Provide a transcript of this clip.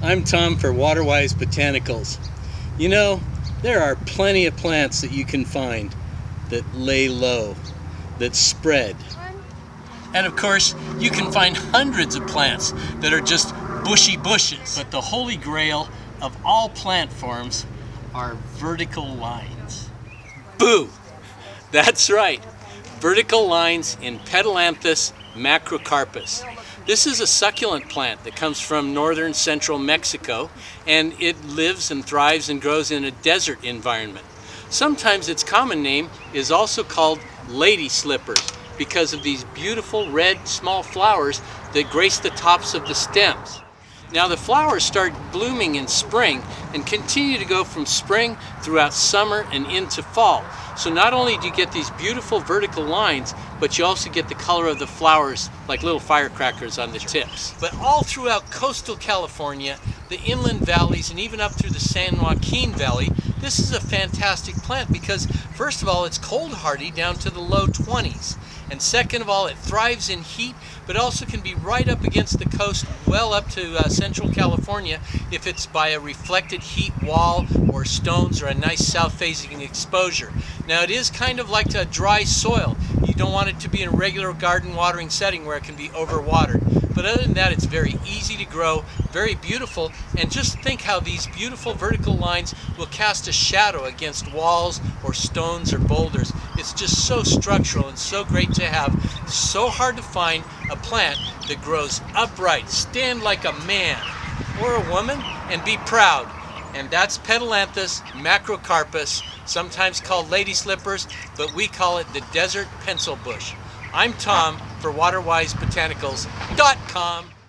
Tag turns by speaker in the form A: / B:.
A: I'm Tom for Waterwise Botanicals. You know, there are plenty of plants that you can find that lay low, that spread. And of course, you can find hundreds of plants that are just bushy bushes. But the holy grail of all plant forms are vertical lines. Boo! That's right, vertical lines in Pedilanthus macrocarpus. This is a succulent plant that comes from northern central Mexico, and it lives and thrives and grows in a desert environment. Sometimes its common name is also called lady slippers because of these beautiful red small flowers that grace the tops of the stems. Now the flowers start blooming in spring and continue to go from spring throughout summer and into fall. So not only do you get these beautiful vertical lines, but you also get the color of the flowers like little firecrackers on the tips. But all throughout coastal California, the inland valleys, and even up through the San Joaquin Valley, this is a fantastic plant because first of all, it's cold hardy down to the low 20s. And second of all, it thrives in heat, but also can be right up against the coast, well up to central California if it's by a reflected heat wall or stones or a nice south-facing exposure. Now it is kind of like a dry soil. You don't want it to be in a regular garden watering setting where it can be overwatered. But other than that, it's very easy to grow, very beautiful, and just think how these beautiful vertical lines will cast a shadow against walls or stones or boulders. It's just so structural and so great to have. So hard to find a plant that grows upright, stand like a man or a woman, and be proud. And that's Pedilanthus macrocarpus, sometimes called lady slippers, but we call it the desert pencil bush. I'm Tom for WaterwiseBotanicals.com.